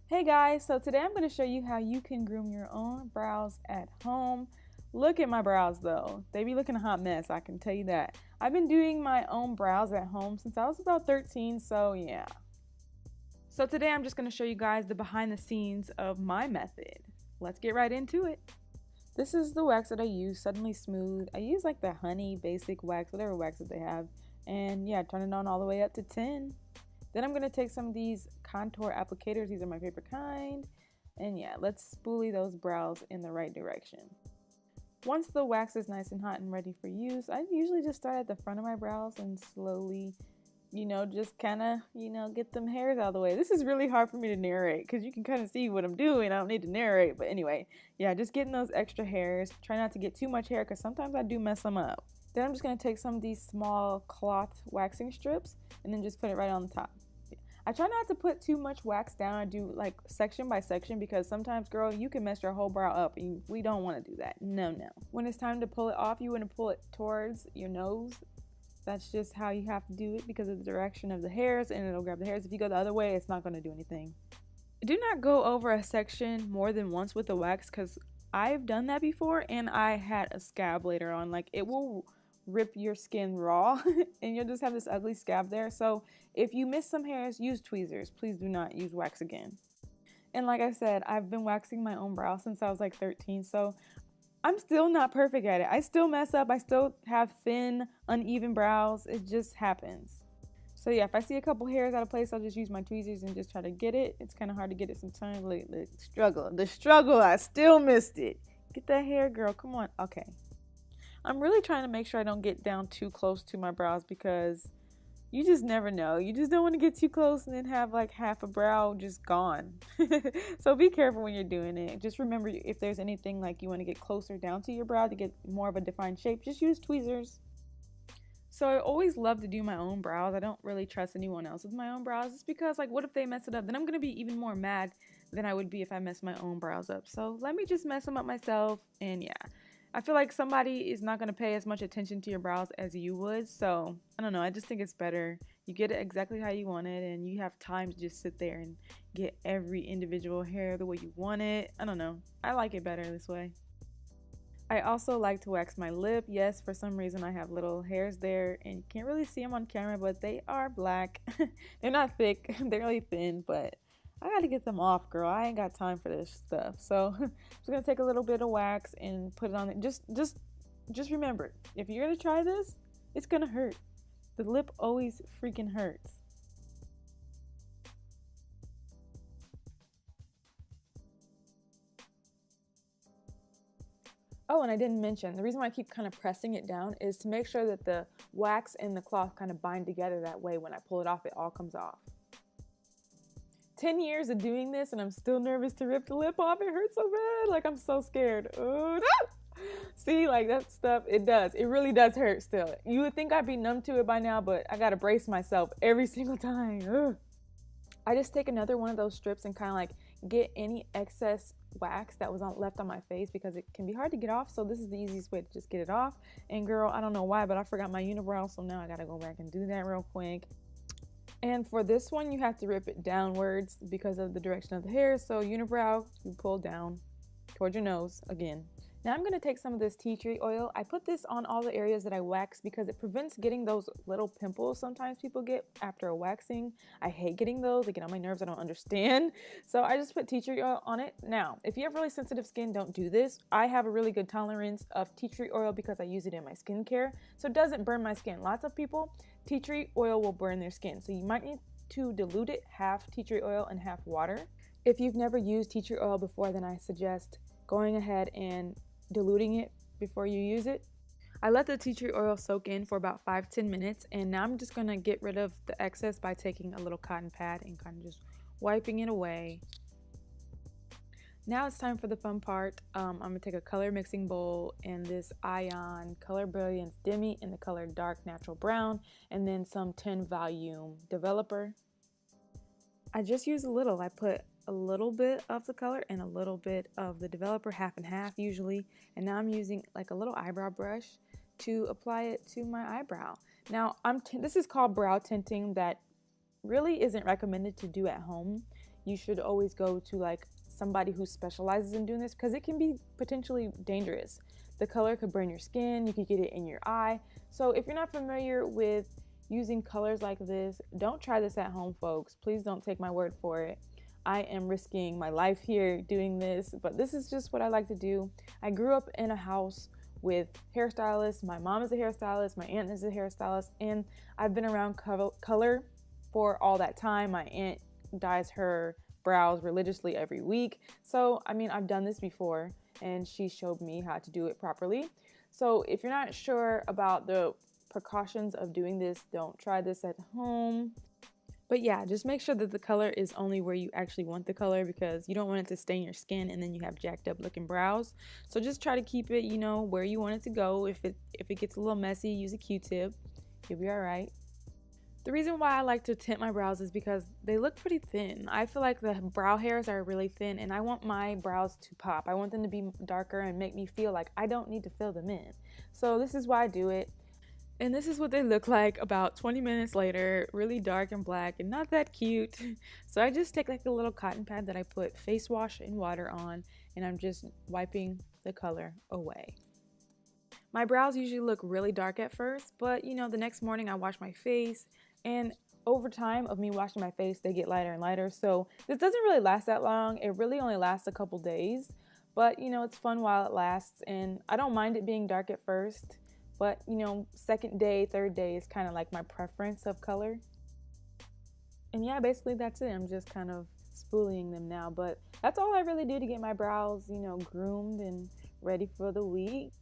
Hey guys, so today I'm going to show you how you can groom your own brows at home. Look at my brows though. They be looking a hot mess, I can tell you that. I've been doing my own brows at home since I was about 13, so yeah. So today I'm just going to show you guys the behind the scenes of my method. Let's get right into it. This is the wax that I use, Suddenly Smooth. I use like the honey basic wax, whatever wax that they have. And yeah, turn it on all the way up to 10. Then I'm going to take some of these contour applicators. These are my favorite kind. And yeah, let's spoolie those brows in the right direction. Once the wax is nice and hot and ready for use, I usually just start at the front of my brows and slowly, just kind of, get them hairs out of the way. This is really hard for me to narrate because you can kind of see what I'm doing. I don't need to narrate. But anyway, yeah, just getting those extra hairs. Try not to get too much hair because sometimes I do mess them up. Then I'm just going to take some of these small cloth waxing strips and then just put it right on the top. I try not to put too much wax down. I do like section by section because sometimes, girl, you can mess your whole brow up and we don't want to do that. No. When it's time to pull it off, you want to pull it towards your nose. That's just how you have to do it because of the direction of the hairs, and it'll grab the hairs. If you go the other way, it's not going to do anything. Do not go over a section more than once with the wax because I've done that before and I had a scab later on. Like, it will rip your skin raw and you'll just have this ugly scab there. So if you miss some hairs, use tweezers. Please do not use wax again. And like I said, I've been waxing my own brows since I was like 13, so I'm still not perfect at it. I still mess up. I still have thin, uneven brows. It just happens. So yeah, if I see a couple hairs out of place, I'll just use my tweezers and just try to get it. It's kind of hard to get it sometimes. Look, the struggle, I still missed it. Get that hair, girl, come on. Okay. I'm really trying to make sure I don't get down too close to my brows because you just never know. You just don't want to get too close and then have like half a brow just gone. So be careful when you're doing it. Just remember, if there's anything like you want to get closer down to your brow to get more of a defined shape, just use tweezers. So I always love to do my own brows. I don't really trust anyone else with my own brows just because, like, what if they mess it up? Then I'm going to be even more mad than I would be if I messed my own brows up. So let me just mess them up myself, and yeah. I feel like somebody is not going to pay as much attention to your brows as you would, so I don't know, I just think it's better. You get it exactly how you want it, and you have time to just sit there and get every individual hair the way you want it. I don't know, I like it better this way. I also like to wax my lip. Yes, for some reason I have little hairs there, and you can't really see them on camera, but they are black. They're not thick, they're really thin, but I gotta get them off, girl. I ain't got time for this stuff. So I'm just gonna take a little bit of wax and put it on it. Just remember, if you're gonna try this, it's gonna hurt. The lip always freaking hurts. Oh, and I didn't mention, the reason why I keep kind of pressing it down is to make sure that the wax and the cloth kind of bind together. That way when I pull it off, it all comes off. 10 years of doing this and I'm still nervous to rip the lip off. It hurts so bad. Like, I'm so scared. Oh, no! See, like, that stuff, it does. It really does hurt still. You would think I'd be numb to it by now, but I gotta brace myself every single time. Ugh. I just take another one of those strips and kind of like get any excess wax that was left on my face because it can be hard to get off. So this is the easiest way to just get it off. And girl, I don't know why, but I forgot my unibrow, so now I gotta go back and do that real quick. And for this one, you have to rip it downwards because of the direction of the hair. So unibrow, you pull down towards your nose again. Now I'm going to take some of this tea tree oil. I put this on all the areas that I wax because it prevents getting those little pimples sometimes people get after a waxing. I hate getting those. They get on my nerves. I don't understand. So I just put tea tree oil on it. Now, if you have really sensitive skin, don't do this. I have a really good tolerance of tea tree oil because I use it in my skincare. So it doesn't burn my skin. Lots of people, tea tree oil will burn their skin. So you might need to dilute it, half tea tree oil and half water. If you've never used tea tree oil before, then I suggest going ahead and diluting it before you use it. I let the tea tree oil soak in for about 5-10 minutes, and now I'm just going to get rid of the excess by taking a little cotton pad and kind of just wiping it away. Now it's time for the fun part. I'm going to take a color mixing bowl and this Ion Color Brilliance Demi in the color Dark Natural Brown, and then some 10 volume developer. I just use a little. I put a little bit of the color and a little bit of the developer, half and half usually. And now I'm using like a little eyebrow brush to apply it to my eyebrow. Now, this is called brow tinting that really isn't recommended to do at home. You should always go to like somebody who specializes in doing this because it can be potentially dangerous. The color could burn your skin, you could get it in your eye. So if you're not familiar with using colors like this, don't try this at home, folks. Please don't take my word for it. I am risking my life here doing this, but this is just what I like to do. I grew up in a house with hairstylists. My mom is a hairstylist, my aunt is a hairstylist, and I've been around color for all that time. My aunt dyes her brows religiously every week. So, I mean, I've done this before and she showed me how to do it properly. So if you're not sure about the precautions of doing this, don't try this at home. But yeah, just make sure that the color is only where you actually want the color because you don't want it to stain your skin and then you have jacked up looking brows. So just try to keep it, you know, where you want it to go. If it gets a little messy, use a Q-tip. You'll be all right. The reason why I like to tint my brows is because they look pretty thin. I feel like the brow hairs are really thin and I want my brows to pop. I want them to be darker and make me feel like I don't need to fill them in. So this is why I do it. And this is what they look like about 20 minutes later, really dark and black and not that cute. So I just take like a little cotton pad that I put face wash and water on and I'm just wiping the color away. My brows usually look really dark at first, but you know, the next morning I wash my face and over time of me washing my face, they get lighter and lighter. So this doesn't really last that long. It really only lasts a couple days, but you know, it's fun while it lasts and I don't mind it being dark at first. But, you know, second day, third day is kind of like my preference of color. And yeah, basically that's it. I'm just kind of spooling them now. But that's all I really do to get my brows, you know, groomed and ready for the week.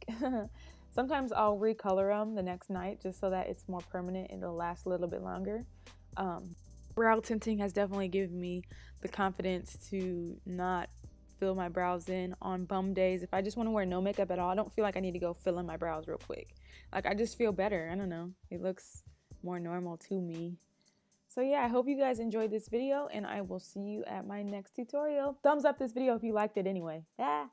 Sometimes I'll recolor them the next night just so that it's more permanent and it'll last a little bit longer. Brow tinting has definitely given me the confidence to not fill my brows in on bum days. If I just want to wear no makeup at all, I don't feel like I need to go fill in my brows real quick. Like I just feel better. I don't know. It looks more normal to me. So yeah, I hope you guys enjoyed this video and I will see you at my next tutorial. Thumbs up this video if you liked it anyway. Ah!